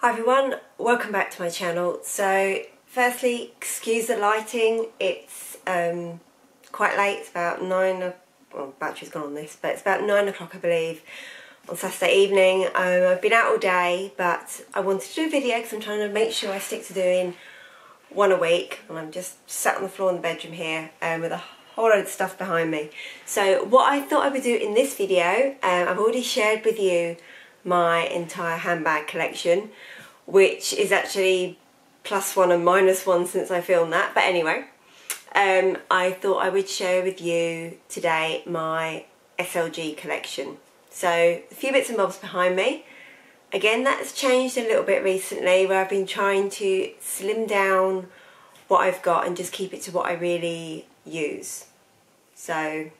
Hi everyone, welcome back to my channel. So firstly, excuse the lighting, it's quite late, it's about 9, well battery's gone on this, but it's about 9 o'clock I believe on Saturday evening. I've been out all day, but I wanted to do a video because I'm trying to make sure I stick to doing one a week, and I'm just sat on the floor in the bedroom here with a whole load of stuff behind me. So what I thought I would do in this video, I've already shared with you my entire handbag collection, which is actually +1 and -1 since I filmed that, but anyway, I thought I would share with you today my SLG collection. So a few bits and bobs behind me. Again, that's changed a little bit recently, where I've been trying to slim down what I've got and just keep it to what I really use. So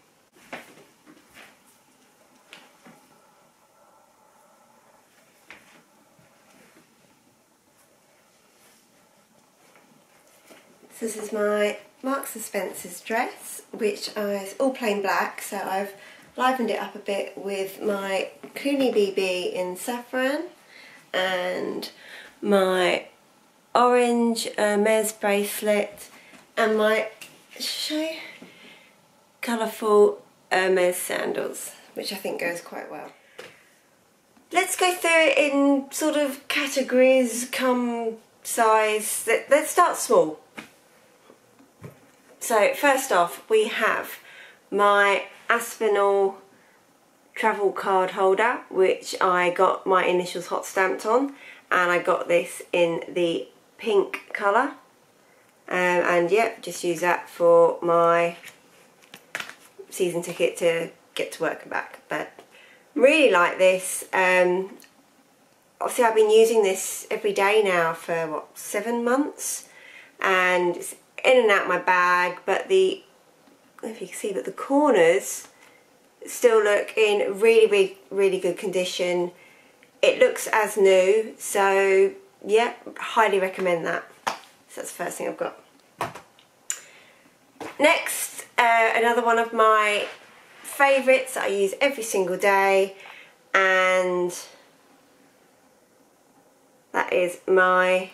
this is my Marks and Spencer's dress, which is all plain black, so I've livened it up a bit with my Cooney BB in saffron and my orange Hermes bracelet and my colourful Hermes sandals, which I think goes quite well. Let's go through it in sort of categories, come size. Let's start small. So first off, we have my Aspinall travel card holder, which I got my initials hot stamped on, and I got this in the pink colour, and yep, just use that for my season ticket to get to work and back. But really like this. Obviously I've been using this every day now for what, 7 months, and it's in and out my bag, but I don't know if you can see, but the corners still look in really good condition. It looks as new, so yeah, highly recommend that. So that's the first thing I've got. Next, another one of my favourites that I use every single day, and that is my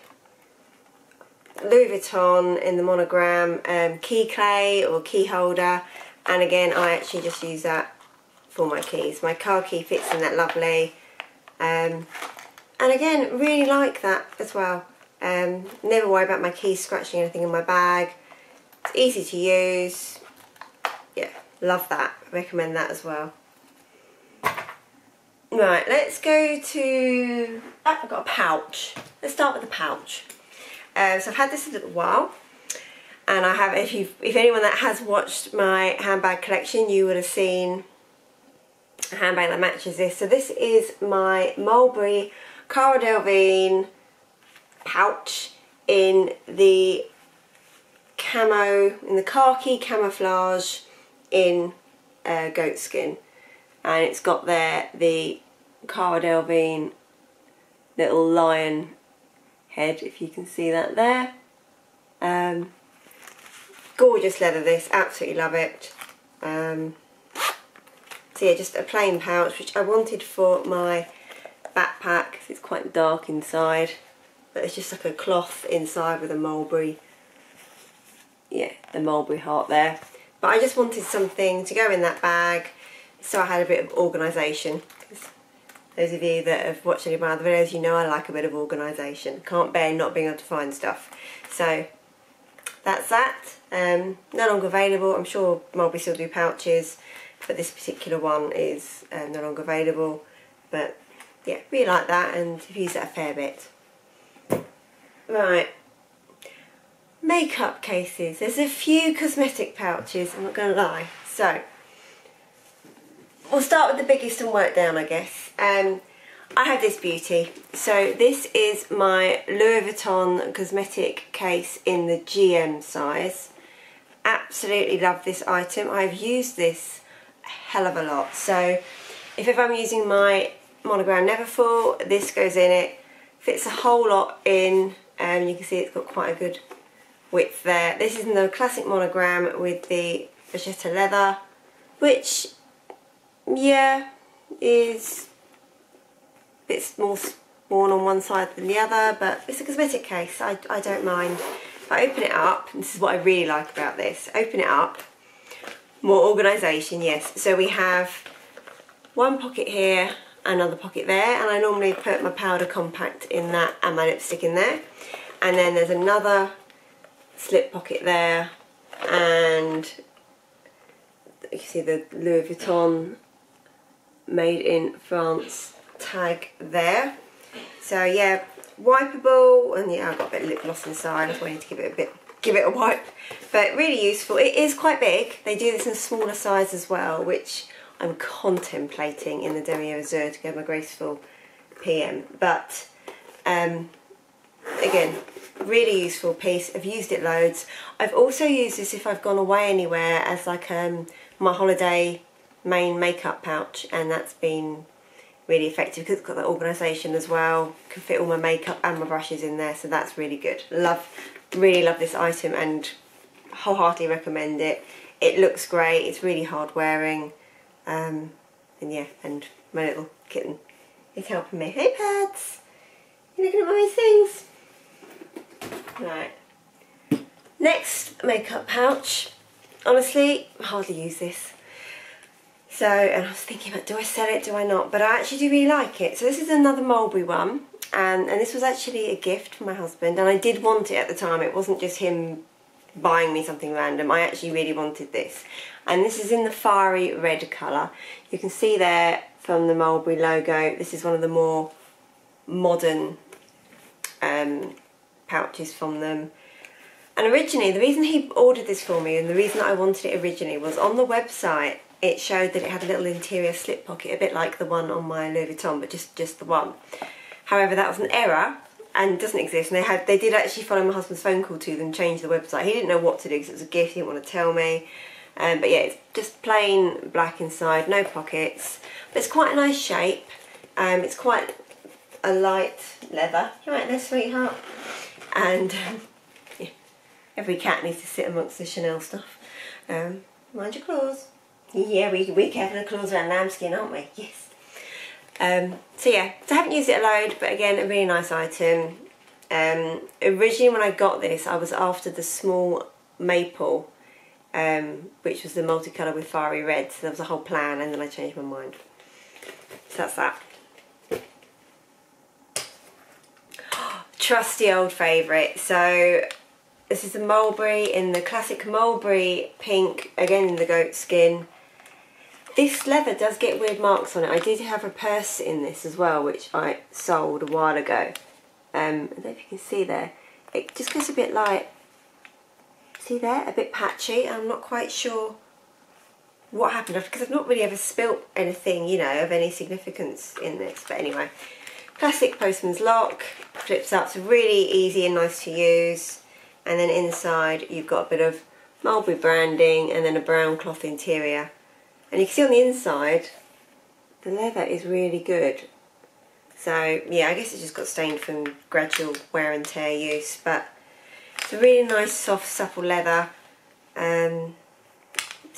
Louis Vuitton in the monogram key clay or key holder, and again I actually just use that for my keys. My car key fits in that lovely, and again really like that as well. Never worry about my keys scratching anything in my bag. It's easy to use. Yeah, love that. Recommend that as well. Right, let's go to, I've got a pouch. Let's start with the pouch. So I've had this a little while, and I have, if anyone that has watched my handbag collection, you would have seen a handbag that matches this. So this is my Mulberry Cara Delevingne pouch in the camo, in the khaki camouflage in goat skin, and it's got there the Cara Delevingne little lion head, if you can see that there. Gorgeous leather this, absolutely love it. So yeah, just a plain pouch, which I wanted for my backpack because it's quite dark inside, but it's just like a cloth inside with a mulberry, yeah, the mulberry heart there. But I just wanted something to go in that bag, so I had a bit of organisation. Those of you that have watched any of my other videos, you know I like a bit of organisation. Can't bear not being able to find stuff. So that's that. No longer available. I'm sure Mulberry still do pouches, but this particular one is no longer available. But yeah, really like that, and I've used that a fair bit. Right. Makeup cases. There's a few cosmetic pouches, I'm not going to lie. So we'll start with the biggest and work down, I guess. I have this beauty. So this is my Louis Vuitton cosmetic case in the GM size. Absolutely love this item. I've used this a hell of a lot. So if ever I'm using my monogram Neverfull, this goes in it. Fits a whole lot in, and you can see it's got quite a good width there. This is in the classic monogram with the Pichette leather, which, yeah, is a bit more worn on one side than the other, but it's a cosmetic case, I don't mind. If I open it up, and this is what I really like about this, open it up, more organisation, yes. So we have one pocket here, another pocket there, and I normally put my powder compact in that and my lipstick in there. And then there's another slip pocket there, and you can see the Louis Vuitton made in France tag there. So yeah, wipeable, and yeah, I've got a bit of lip gloss inside. I just wanted to give it a wipe, but really useful. It is quite big. They do this in a smaller size as well, which I'm contemplating in the Demi Azur to go my graceful PM. But again, really useful piece. I've used it loads. I've also used this if I've gone away anywhere as like my holiday main makeup pouch, and that's been really effective because it's got that organisation as well. Can fit all my makeup and my brushes in there, so that's really good. Really love this item and wholeheartedly recommend it. It looks great. It's really hard wearing, and yeah, and my little kitten is helping me. Hey Pads, you looking at my things? Right. Next makeup pouch. Honestly, I hardly use this. So, and I was thinking about, do I sell it, do I not? But I actually do really like it. So this is another Mulberry one, and this was actually a gift from my husband, and I did want it at the time. It wasn't just him buying me something random. I actually really wanted this. And this is in the fiery red colour. You can see there from the Mulberry logo, this is one of the more modern pouches from them. And originally, the reason he ordered this for me and the reason I wanted it originally was on the website, it showed that it had a little interior slip pocket, a bit like the one on my Louis Vuitton, but just the one. However, that was an error and doesn't exist. And they did actually follow my husband's phone call to them, change the website. He didn't know what to do because it was a gift, he didn't want to tell me. But yeah, it's just plain black inside, no pockets. But it's quite a nice shape. It's quite a light leather. You right there, sweetheart? And yeah, every cat needs to sit amongst the Chanel stuff. Mind your claws. Yeah, we're careful of claws around lambskin, aren't we? Yes. So yeah, so I haven't used it a load, but again, a really nice item. Originally when I got this, I was after the small maple, which was the multicolour with fiery red, so there was a whole plan, and then I changed my mind. So that's that. Trusty old favourite. So this is the Mulberry in the classic Mulberry pink, again in the goat skin. This leather does get weird marks on it. I did have a purse in this as well, which I sold a while ago. I don't know if you can see there. It just goes a bit like, see there, a bit patchy. I'm not quite sure what happened because I've not really ever spilt anything, you know, of any significance in this. But anyway, classic postman's lock, flips up, so really easy and nice to use. And then inside you've got a bit of Mulberry branding and then a brown cloth interior. And you can see on the inside, the leather is really good. So yeah, I guess it just got stained from gradual wear and tear use, but it's a really nice, soft, supple leather. So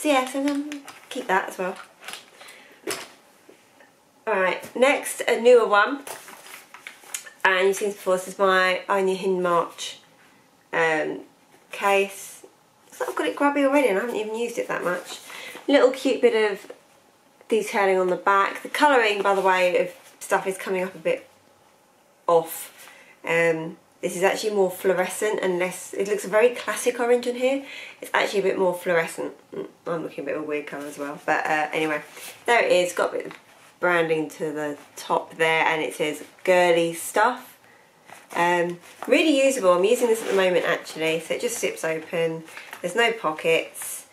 yeah, so keep that as well. Alright, next, a newer one. And you've seen this before, this is my Anya Hindmarch case. So I've got it grubby already and I haven't even used it that much. Little cute bit of detailing on the back. The colouring, by the way, of stuff is coming up a bit off. This is actually more fluorescent and less, it looks a very classic orange in here. It's actually a bit more fluorescent. I'm looking a bit of a weird colour as well. But anyway, there it is. Got a bit of branding to the top there and it says girly stuff. Really usable. I'm using this at the moment actually. So it just zips open. There's no pockets.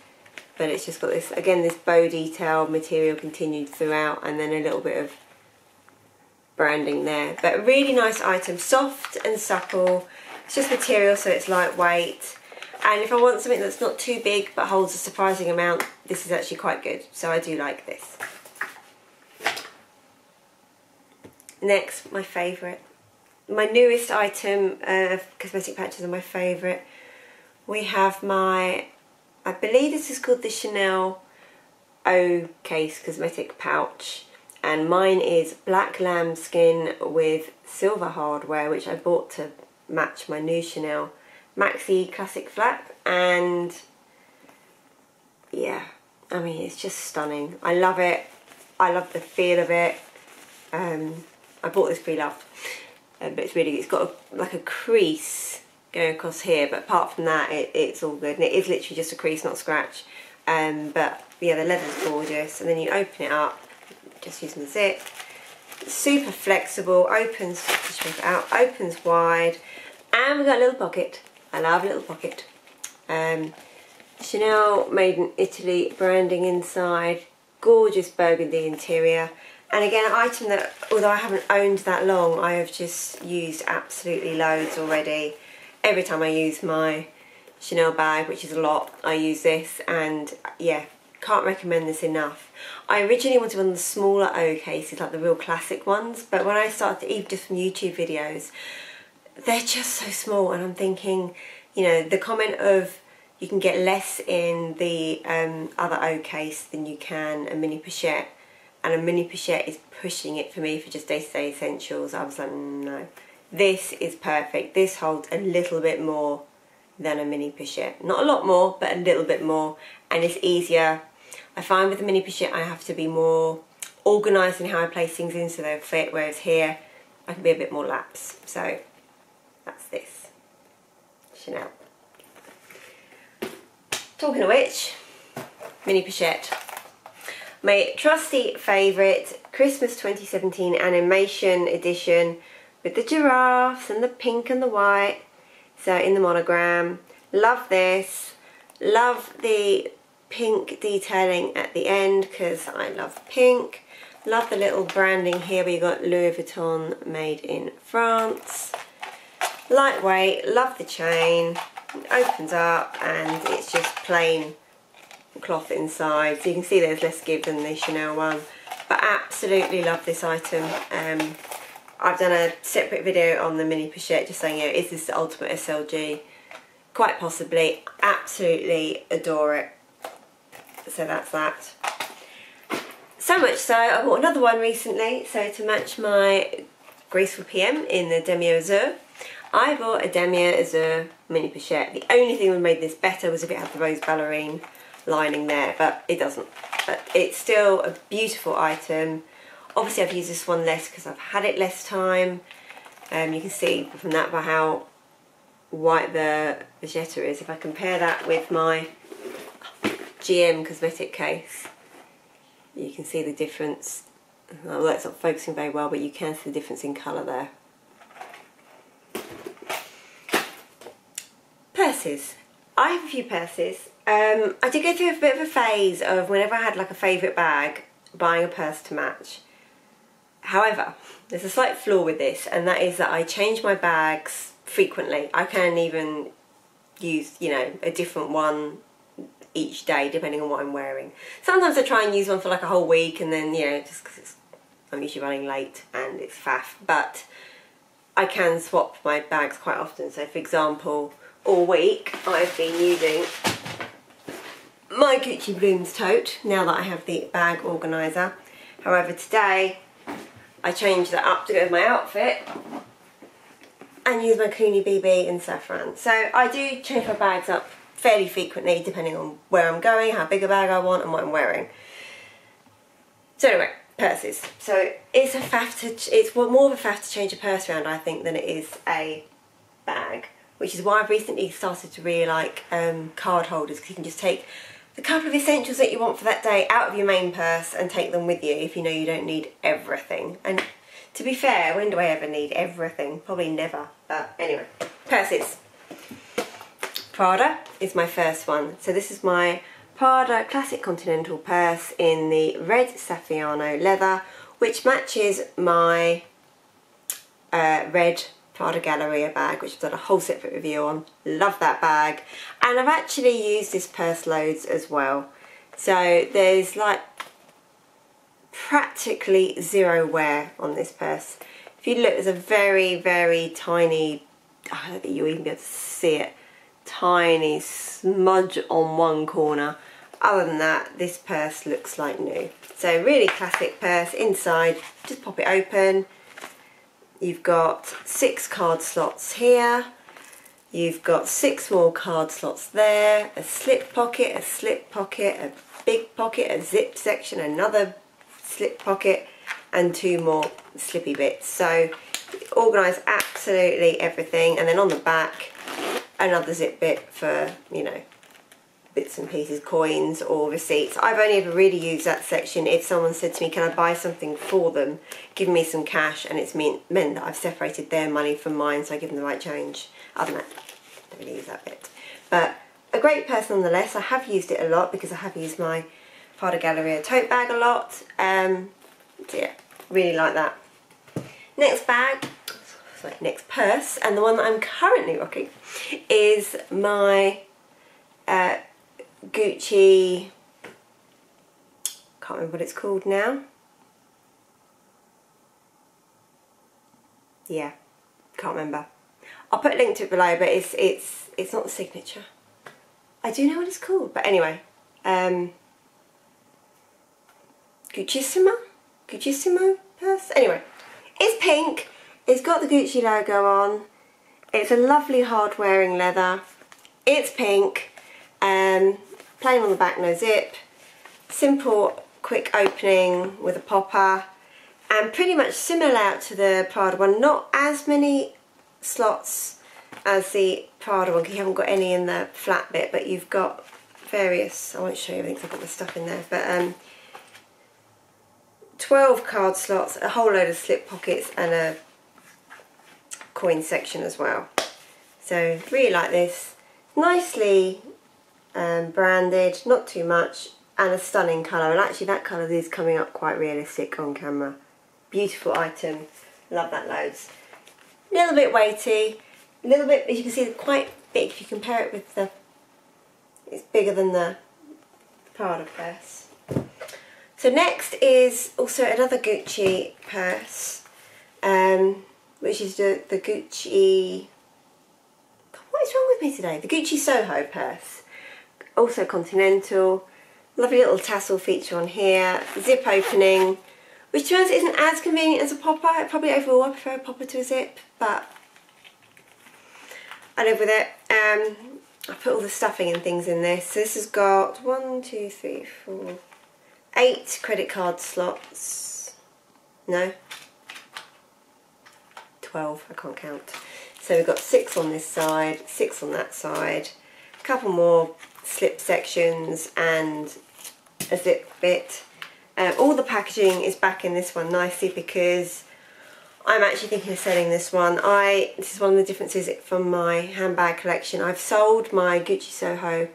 But it's just got this, again, this bow detail material continued throughout and then a little bit of branding there. But a really nice item, soft and supple. It's just material, so it's lightweight. And if I want something that's not too big but holds a surprising amount, this is actually quite good. So I do like this. Next, my favourite. My newest item of cosmetic patches are my favourite. We have my, I believe this is called the Chanel O Case cosmetic pouch. and mine is black lambskin with silver hardware, which I bought to match my new Chanel Maxi Classic flap. And yeah, I mean, it's just stunning. I love it. I love the feel of it. I bought this pre-loved, but it's really good. It's got like a crease going across here, but apart from that, it's all good. And it is literally just a crease, not a scratch. But yeah, the leather's gorgeous. And then you open it up, just using the zip. Super flexible, opens, just rip it out, opens wide. And we've got a little pocket. I love a little pocket. Chanel made in Italy branding inside. Gorgeous burgundy interior. And again, an item that, although I haven't owned that long, I have just used absolutely loads already. Every time I use my Chanel bag, which is a lot, I use this, and yeah, can't recommend this enough. I originally wanted one of the smaller O cases, like the real classic ones, but when I started, even just from YouTube videos, they're just so small, and I'm thinking, you know, the comment of you can get less in the other O case than you can a mini Pichette, and a mini Pichette is pushing it for me for just day-to-day essentials. I was like, no, this is perfect. This holds a little bit more than a mini Pichette. Not a lot more, but a little bit more, and it's easier. I find with the mini Pichette I have to be more organised in how I place things in so they'll fit, whereas here I can be a bit more lax. So that's this. Chanel. Talking of which, mini Pichette. My trusty favourite, Christmas 2017 animation edition with the giraffes and the pink and the white. So in the monogram. Love this. Love the pink detailing at the end because I love pink. Love the little branding here where you got Louis Vuitton made in France. Lightweight. Love the chain. It opens up and it's just plain cloth inside, so you can see there's less give than the Chanel one, but absolutely love this item. I've done a separate video on the mini Pichette just saying, you know, is this the ultimate SLG? Quite possibly. Absolutely adore it. So that's that. So much so I bought another one recently, so to match my Graceful PM in the Damier Azur, I bought a Damier Azur mini Pichette. The only thing that made this better was if it had the rose ballerine lining there, but it doesn't. But it's still a beautiful item. Obviously I've used this one less because I've had it less time. You can see from that by how white the vegeta is. If I compare that with my GM Cosmetic case, you can see the difference. Well, that's not focusing very well, but you can see the difference in colour there. Purses. I have a few purses. I did go through a bit of a phase of whenever I had like a favourite bag, buying a purse to match. However, there's a slight flaw with this, and that is that I change my bags frequently. I can even use, you know, a different one each day depending on what I'm wearing. Sometimes I try and use one for like a whole week, and then, you know, just because I'm usually running late and it's faff, but I can swap my bags quite often. So for example, all week I've been using my Gucci Blooms tote now that I have the bag organiser. However, today I changed that up to go with my outfit and use my Cooney BB in saffron. So I do change my bags up fairly frequently depending on where I'm going, how big a bag I want and what I'm wearing. So anyway, purses. So it's a faff it's more of a faff to change a purse around, I think, than it is a bag. Which is why I've recently started to really like card holders, because you can just take the couple of essentials that you want for that day out of your main purse and take them with you if you know you don't need everything. And to be fair, when do I ever need everything? Probably never. But anyway, purses. Prada is my first one. So this is my Prada Classic Continental purse in the red Saffiano leather, which matches my red Prada Galleria bag, which I've done a whole separate review on. Love that bag. And I've actually used this purse loads as well. So there's like practically zero wear on this purse. If you look, there's a very, very tiny, I don't think you'll even be able to see it, tiny smudge on one corner. other than that, this purse looks like new. So really classic purse. Inside, just pop it open. You've got 6 card slots here. You've got 6 more card slots there, a slip pocket, a big pocket, a zip section, another slip pocket, and 2 more slippy bits. So organise absolutely everything, and then on the back, another zip bit for, you know, bits and pieces, coins or receipts. I've only ever really used that section if someone said to me, can I buy something for them, give me some cash, and it's meant that I've separated their money from mine, so I give them the right change. Other than that, I don't really use that bit. But a great purse nonetheless. I have used it a lot because I have used my Prada Galleria tote bag a lot. So yeah, really like that. Next bag, sorry, next purse, and the one that I'm currently rocking is my Gucci, can't remember what it's called now. Yeah, can't remember. I'll put a link to it below, but it's not the signature. I do know what it's called, but anyway, Guccissimo purse. Anyway, it's pink. It's got the Gucci logo on. It's a lovely hard wearing leather. It's pink. Plain on the back, no zip. Simple, quick opening with a popper, and pretty much similar layout to the Prada one. Not as many slots as the Prada one because you haven't got any in the flat bit, but you've got various. I won't show you everything because I've got the stuff in there, but 12 card slots, a whole load of slip pockets, and a coin section as well. So really like this. Nicely branded, not too much, and a stunning colour, and actually that colour is coming up quite realistic on camera. Beautiful item, love that loads. A little bit weighty, a little bit, as you can see, quite big if you compare it with the, it's bigger than the Prada purse. So next is also another Gucci purse, which is the Gucci, what is wrong with me today? The Gucci Soho purse. Also Continental, lovely little tassel feature on here, zip opening, which to be honest isn't as convenient as a popper. Probably overall I prefer a popper to a zip, but I live with it. I put all the stuffing and things in this. So this has got 1, 2, 3, 4, 8 credit card slots. No, 12, I can't count. So we've got 6 on this side, 6 on that side, a couple more slip sections and a zip bit. All the packaging is back in this one nicely because I'm actually thinking of selling this one. This is one of the differences from my handbag collection. I've sold my Gucci Soho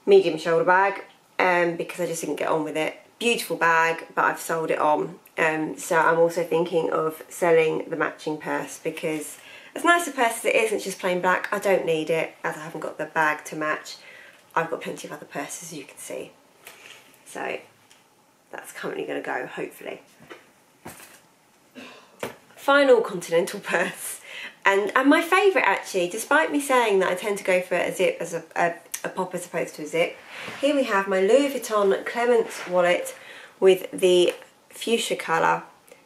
medium shoulder bag because I just didn't get on with it. Beautiful bag, but I've sold it on. So I'm also thinking of selling the matching purse because as nice a purse as it is, it's just plain black. I don't need it as I haven't got the bag to match. I've got plenty of other purses, as you can see. So that's currently going to go, hopefully. Final Continental purse, and my favourite actually, despite me saying that I tend to go for a zip as a pop as opposed to a zip. Here we have my Louis Vuitton Clemence wallet with the fuchsia colour.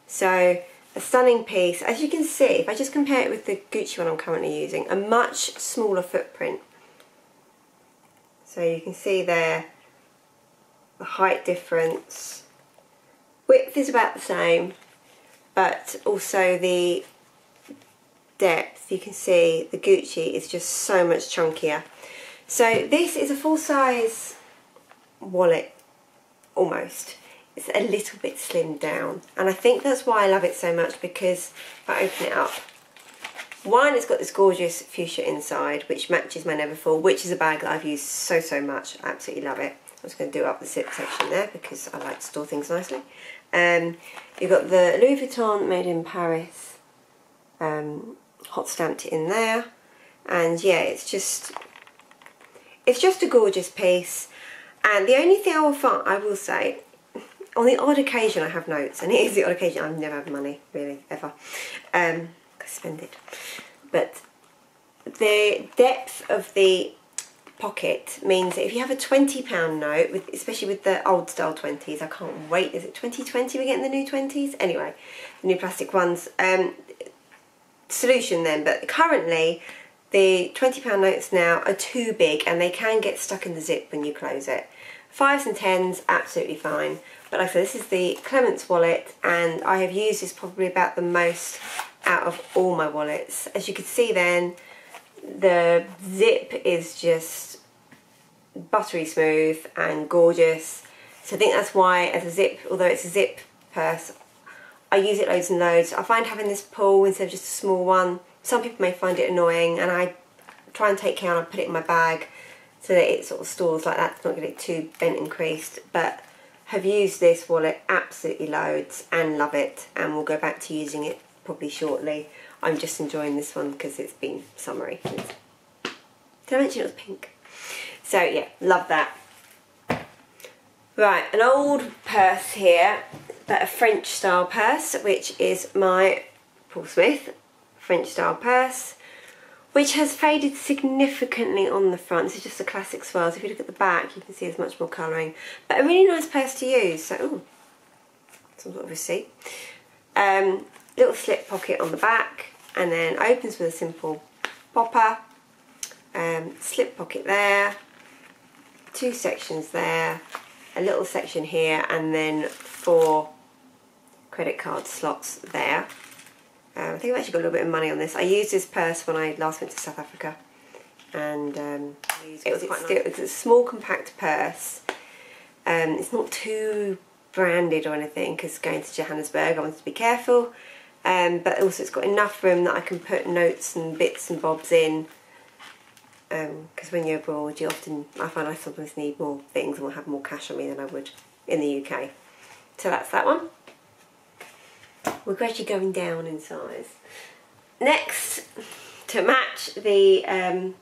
So a stunning piece. As you can see, if I just compare it with the Gucci one I'm currently using, a much smaller footprint. So you can see there the height difference. Width is about the same, but also the depth. You can see the Gucci is just so much chunkier. So this is a full-size wallet, almost. It's a little bit slimmed down, and I think that's why I love it so much, because if I open it up, one, it's got this gorgeous fuchsia inside, which matches my Neverfull, which is a bag that I've used so much. I absolutely love it. I'm just going to do up the zip section there because I like to store things nicely. You've got the Louis Vuitton Made in Paris, hot stamped in there, and yeah, it's just a gorgeous piece. And the only thing I will say, on the odd occasion I have notes, and it is the odd occasion I've never had money, really, ever. I spend it. But the depth of the pocket means that if you have a £20 note, especially with the old style 20s, I can't wait, is it 2020 we're getting the new 20s? Anyway, the new plastic ones, solution then, but currently the £20 notes now are too big and they can get stuck in the zip when you close it. 5s and 10s, absolutely fine. But like I said, this is the Clements wallet and I have used this probably about the most out of all my wallets. As you can see then, the zip is just buttery smooth and gorgeous. So I think that's why as a zip, although it's a zip purse, I use it loads and loads. I find having this pull instead of just a small one, some people may find it annoying, and I try and take care and I put it in my bag so that it sort of stores like that, to not get it too bent and creased. But have used this wallet absolutely loads and love it, and we'll go back to using it probably shortly. I'm just enjoying this one because it's been summery. Did I mention it was pink? So yeah, love that. Right, an old purse here, but a French style purse, which is my Paul Smith French style purse, which has faded significantly on the front. This is just a classic swirl, so if you look at the back you can see there's much more colouring. But a really nice purse to use, so ooh, some sort of receipt. Little slip pocket on the back, and then opens with a simple popper. Slip pocket there, 2 sections there, a little section here, and then 4 credit card slots there. I think I've actually got a little bit of money on this. I used this purse when I last went to South Africa, and it's a small compact purse. It's not too branded or anything because going to Johannesburg I wanted to be careful, but also it's got enough room that I can put notes and bits and bobs in, because when you're abroad you often, I find I sometimes need more things and will have more cash on me than I would in the UK. So that's that one. We're gradually going down in size. Next, to match the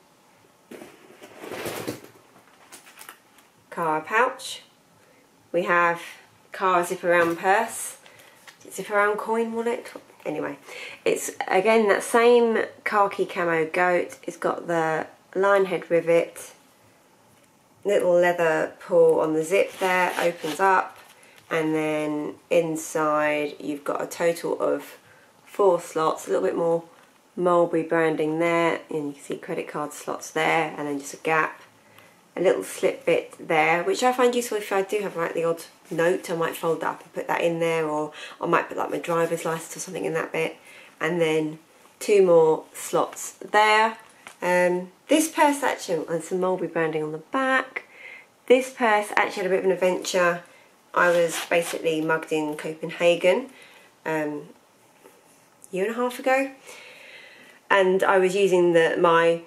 Cara pouch, we have Cara zip around purse, zip around coin wallet. Anyway, it's again that same khaki camo goat. It's got the line head rivet, little leather pull on the zip there, opens up. And then inside you've got a total of 4 slots, a little bit more Mulberry branding there, and you can see credit card slots there, and then just a gap, a little slip bit there, which I find useful if I do have like the odd note. I might fold that up and put that in there, or I might put like my driver's license or something in that bit, and then 2 more slots there. This purse actually, and some Mulberry branding on the back. This purse actually had a bit of an adventure. I was basically mugged in Copenhagen a year and a half ago, and I was using my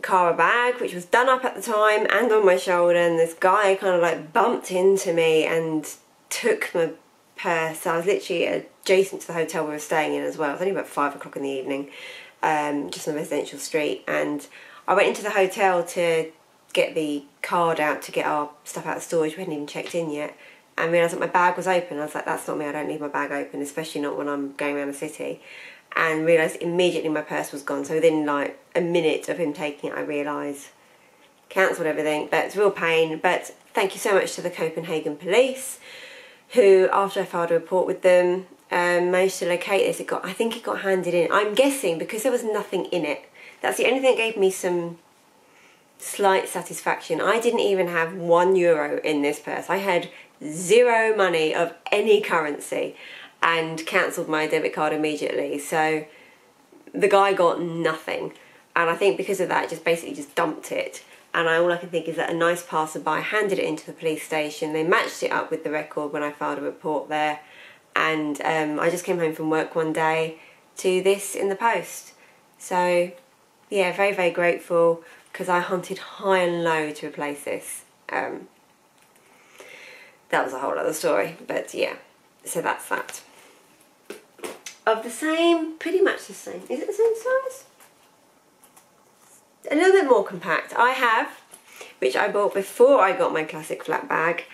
Cara bag, which was done up at the time and on my shoulder, and this guy kind of like bumped into me and took my purse. I was literally adjacent to the hotel we were staying in as well. It was only about 5 o'clock in the evening, just on a residential street, and I went into the hotel to get the card out to get our stuff out of storage. We hadn't even checked in yet. And realised that my bag was open. I was like, that's not me, I don't leave my bag open, especially not when I'm going around the city. And realised immediately my purse was gone. So within like a minute of him taking it, I realised, cancelled everything. But it's a real pain. But thank you so much to the Copenhagen police, who, after I filed a report with them, managed to locate this. I think it got handed in. I'm guessing because there was nothing in it. That's the only thing that gave me some slight satisfaction. I didn't even have €1 in this purse. I had 0 money of any currency and cancelled my debit card immediately. So the guy got nothing, and I think because of that just basically just dumped it. And all I can think is that a nice passerby handed it into the police station. They matched it up with the record when I filed a report there, and I just came home from work one day to this in the post. So yeah, very, very grateful, because I hunted high and low to replace this. That was a whole other story, but yeah, so that's that. Of the same, pretty much the same. Is it the same size? A little bit more compact. I have, which I bought before I got my classic flat bag,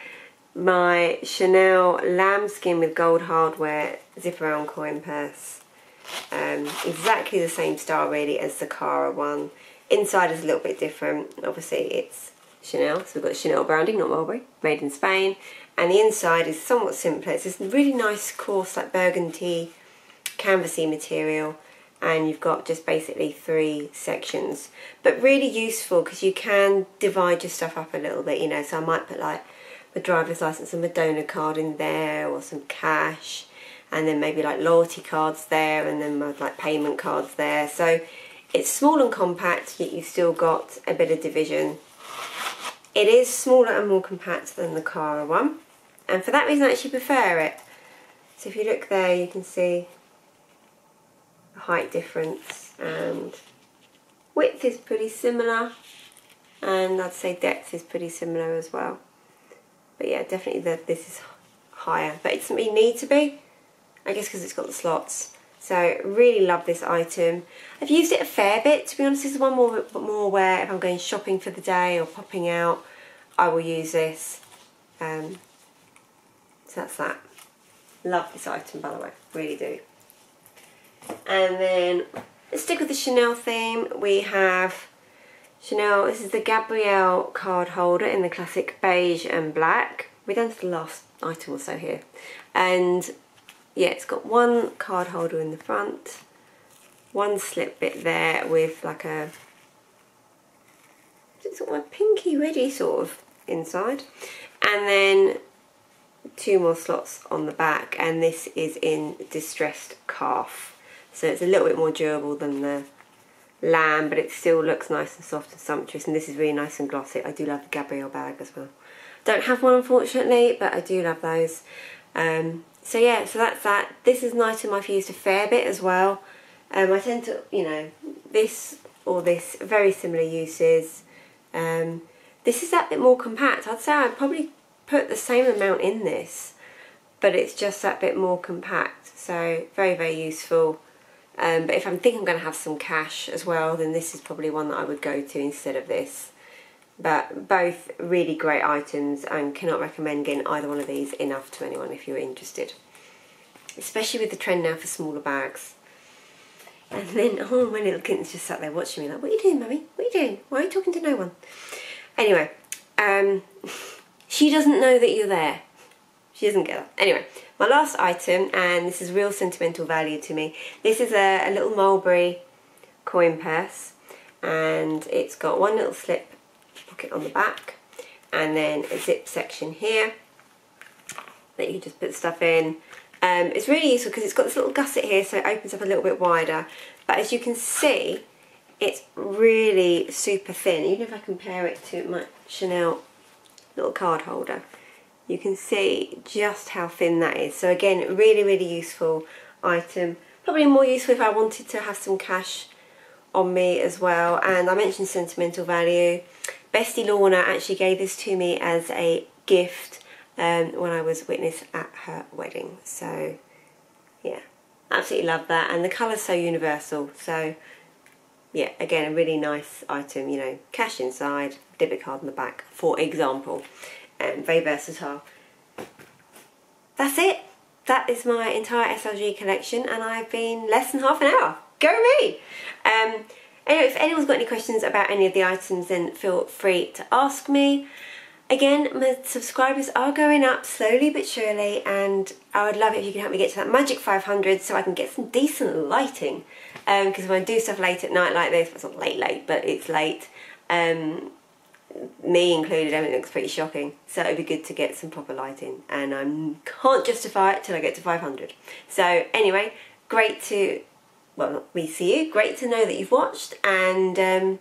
my Chanel lambskin with gold hardware zip around coin purse. Exactly the same style really as the Cara one. Inside is a little bit different. Obviously it's Chanel, so we've got Chanel branding, not Mulberry, made in Spain. And the inside is somewhat simpler. It's this really nice coarse like burgundy canvasy material, and you've got just basically 3 sections, but really useful because you can divide your stuff up a little bit, you know. So I might put like my driver's license and my donor card in there, or some cash, and then maybe like loyalty cards there, and then my like payment cards there. So it's small and compact, yet you've still got a bit of division. It is smaller and more compact than the Cara one, and for that reason I actually prefer it. So if you look there, you can see the height difference, and width is pretty similar, and I'd say depth is pretty similar as well. But yeah, definitely this is higher, but it doesn't really need to be, I guess because it's got the slots. So really love this item. I've used it a fair bit, to be honest. This is one more where if I'm going shopping for the day or popping out, I will use this. So that's that. Love this item, by the way, really do. And then let's stick with the Chanel theme. We have Chanel, this is the Gabrielle card holder in the classic beige and black. We're down to the last item or so here. And yeah, it's got one card holder in the front, one slip bit there with like a, it's sort of a pinky reddy sort of inside, and then 2 more slots on the back, and this is in distressed calf, so it's a little bit more durable than the lamb, but it still looks nice and soft and sumptuous, and this is really nice and glossy. I do love the Gabrielle bag as well. Don't have one unfortunately, but I do love those. So yeah, so that's that. This is an item I've used a fair bit as well. I tend to, you know, this or this, very similar uses. This is that bit more compact. I'd say I'd probably put the same amount in this, but it's just that bit more compact. So very, very useful. But if I'm thinking I'm going to have some cash as well, then this is probably one that I would go to instead of this. But both really great items, and cannot recommend getting either one of these enough to anyone if you're interested. Especially with the trend now for smaller bags. And then, oh, my little kitten's just sat there watching me like, what are you doing, Mummy? What are you doing? Why are you talking to no one? Anyway, she doesn't know that you're there. She doesn't get that. Anyway, my last item, and this is real sentimental value to me. This is a little Mulberry coin purse, and it's got one little slip pocket on the back, and then a zip section here that you just put stuff in. It's really useful because it's got this little gusset here, so it opens up a little bit wider, but as you can see, it's really super thin. Even if I compare it to my Chanel little card holder, you can see just how thin that is. So again, really, really useful item. Probably more useful if I wanted to have some cash on me as well. And I mentioned sentimental value. Bestie Lorna actually gave this to me as a gift when I was witness at her wedding. So yeah, absolutely love that. And the colour's so universal. So yeah, again, a really nice item, you know, cash inside, debit card on the back, for example. Very versatile. That's it. That is my entire SLG collection, and I've been less than half an hour. Go me! Anyway, if anyone's got any questions about any of the items, then feel free to ask me. Again, my subscribers are going up slowly but surely, and I would love it if you can help me get to that magic 500 so I can get some decent lighting. Because when I do stuff late at night like this, well, it's not late, but it's late, me included, everything looks pretty shocking. So it'd be good to get some proper lighting, and I can't justify it till I get to 500. So anyway, great to, well, not me see you, great to know that you've watched, and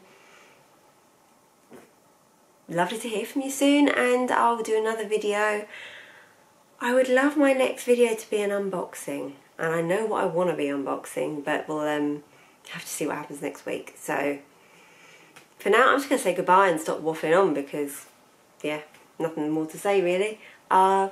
lovely to hear from you soon, and I'll do another video. I would love my next video to be an unboxing, and I know what I want to be unboxing, but we'll have to see what happens next week. So for now, I'm just going to say goodbye and stop waffling on because, yeah, nothing more to say really. Bye.